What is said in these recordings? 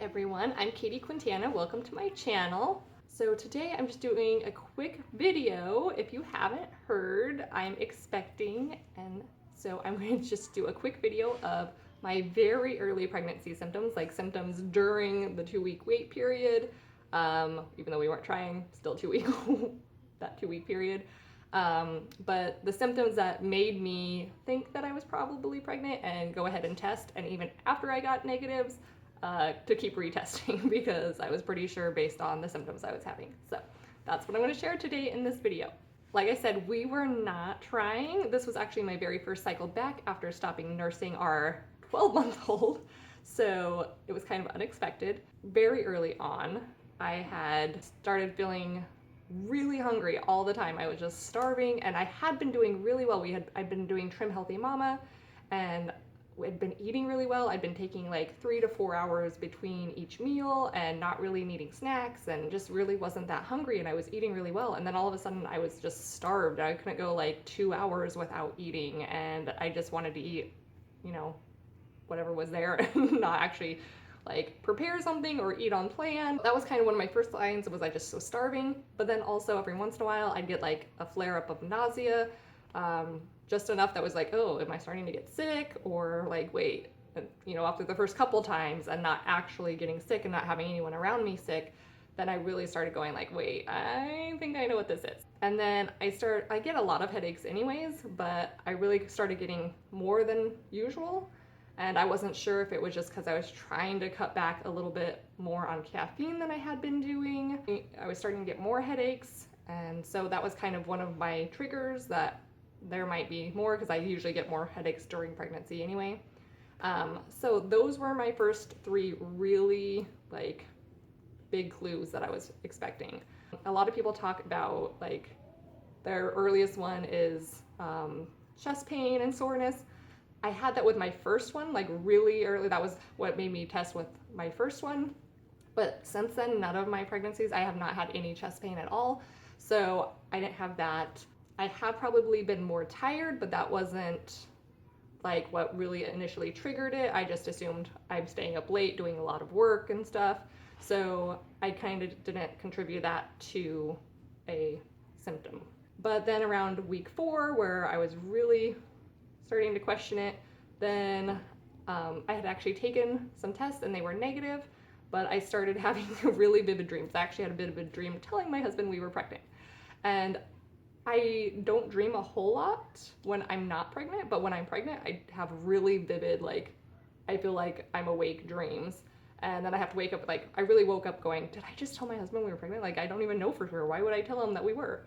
everyone, I'm Katie Quintana. Welcome to my channel. So today I'm just doing a quick video. If you haven't heard, I'm expecting, and so I'm going to just do a quick video of my very early pregnancy symptoms, like symptoms during the 2-week wait period, even though we weren't trying, still 2-week, that 2-week period. But the symptoms that made me think that I was probably pregnant and go ahead and test, and even after I got negatives, to keep retesting because I was pretty sure based on the symptoms I was having. So that's what I'm going to share today in this video. Like I said, we were not trying. This was actually my very first cycle back after stopping nursing our 12-month-old. So it was kind of unexpected. Very early on, I had started feeling really hungry all the time. I was just starving, and I had been doing really well. I'd been doing Trim Healthy Mama, and I'd been eating really well. I'd been taking like 3 to 4 hours between each meal and not really needing snacks, and just really wasn't that hungry, and I was eating really well. And then all of a sudden I was just starved. I couldn't go like 2 hours without eating, and I just wanted to eat, whatever was there and not actually like prepare something or eat on plan. That was kind of one of my first signs, was I just so starving. But then also every once in a while I'd get like a flare up of nausea, just enough that was like, oh, am I starting to get sick? Or like, wait, after the first couple times and not actually getting sick and not having anyone around me sick, then I really started going like, wait, I think I know what this is. And then I get a lot of headaches anyways, but I really started getting more than usual. And I wasn't sure if it was just because I was trying to cut back a little bit more on caffeine than I had been doing. I was starting to get more headaches, and so that was kind of one of my triggers that there might be more, because I usually get more headaches during pregnancy anyway. So those were my first 3 really like big clues that I was expecting. A lot of people talk about like their earliest one is chest pain and soreness. I had that with my first one, like really early. That was what made me test with my first one. But since then, none of my pregnancies, I have not had any chest pain at all. So I didn't have that. I have probably been more tired, but that wasn't like what really initially triggered it. I just assumed I'm staying up late doing a lot of work and stuff. So I kind of didn't contribute that to a symptom. But then around week 4, where I was really starting to question it, then I had actually taken some tests and they were negative, but I started having really vivid dreams. I actually had a vivid dream telling my husband we were pregnant. And I don't dream a whole lot when I'm not pregnant, but when I'm pregnant, I have really vivid, like, I feel like I'm awake dreams. And then I have to wake up, like, I really woke up going, did I just tell my husband we were pregnant? Like, I don't even know for sure. Why would I tell him that we were?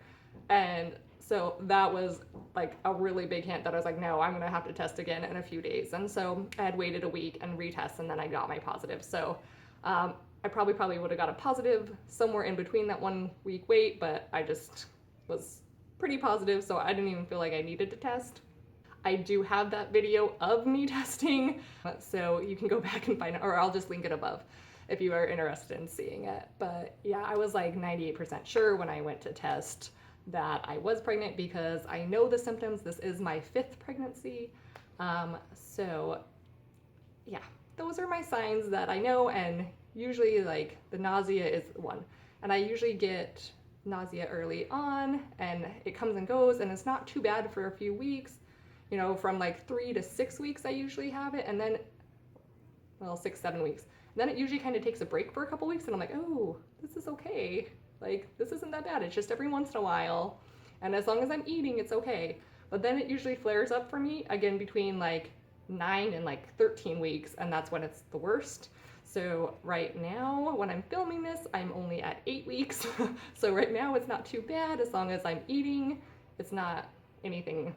And so that was like a really big hint that I was like, no, I'm gonna have to test again in a few days. And so I had waited a week and retest, and then I got my positive. So I probably would have got a positive somewhere in between that 1 week wait, but I just was pretty positive, so I didn't even feel like I needed to test. I do have that video of me testing, so you can go back and find it, or I'll just link it above if you are interested in seeing it. But yeah, I was like 98% sure when I went to test that I was pregnant, because I know the symptoms. This is my 5th pregnancy. So yeah, those are my signs that I know, and usually like the nausea is one. And I usually get nausea early on, and it comes and goes, and it's not too bad for a few weeks. From like 3 to 6 weeks I usually have it, and then, well, 6-7 weeks. And then it usually kind of takes a break for a couple weeks, and I'm like, oh, this is okay. Like, this isn't that bad. It's just every once in a while, and as long as I'm eating, it's okay. But then it usually flares up for me again between like 9 and like 13 weeks, and that's when it's the worst. So right now, when I'm filming this, I'm only at 8 weeks. So right now it's not too bad as long as I'm eating. It's not anything.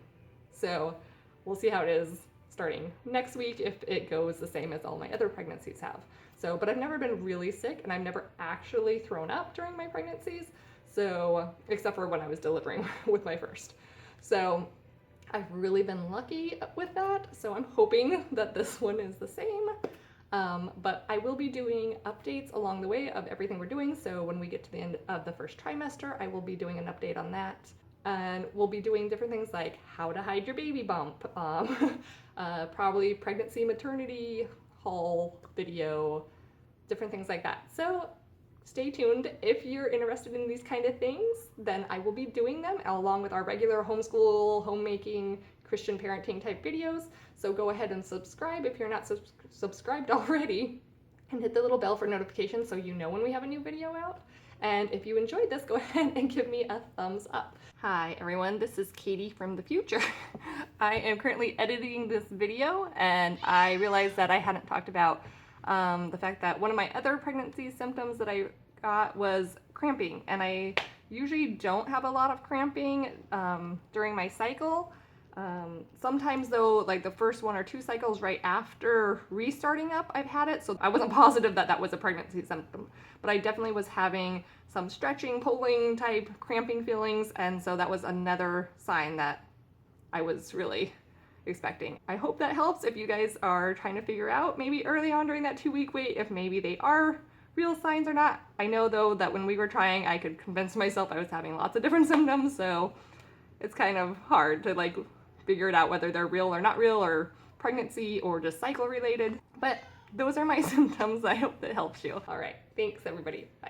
So we'll see how it is starting next week, if it goes the same as all my other pregnancies have. So, but I've never been really sick, and I've never actually thrown up during my pregnancies. So, except for when I was delivering with my first. So I've really been lucky with that. So I'm hoping that this one is the same. But I will be doing updates along the way of everything we're doing. So when we get to the end of the first trimester, I will be doing an update on that. And we'll be doing different things like how to hide your baby bump, probably pregnancy maternity haul video, different things like that. So stay tuned. If you're interested in these kind of things, then I will be doing them along with our regular homeschool, homemaking, Christian parenting type videos. So go ahead and subscribe if you're not subscribed already, and hit the little bell for notifications so you know when we have a new video out. And if you enjoyed this, go ahead and give me a thumbs up. Hi everyone, this is Katie from the future. I am currently editing this video, and I realized that I hadn't talked about the fact that one of my other pregnancy symptoms that I got was cramping, and I usually don't have a lot of cramping during my cycle. Sometimes though, like the first 1 or 2 cycles right after restarting up, I've had it, so I wasn't positive that that was a pregnancy symptom, but I definitely was having some stretching, pulling type cramping feelings, and so that was another sign that I was really expecting. I hope that helps if you guys are trying to figure out maybe early on during that 2-week wait if maybe they are real signs or not. I know though that when we were trying, I could convince myself I was having lots of different symptoms, so it's kind of hard to like figure it out whether they're real or not real, or pregnancy or just cycle related. But those are my symptoms. I hope that helps you. All right, thanks everybody. Bye.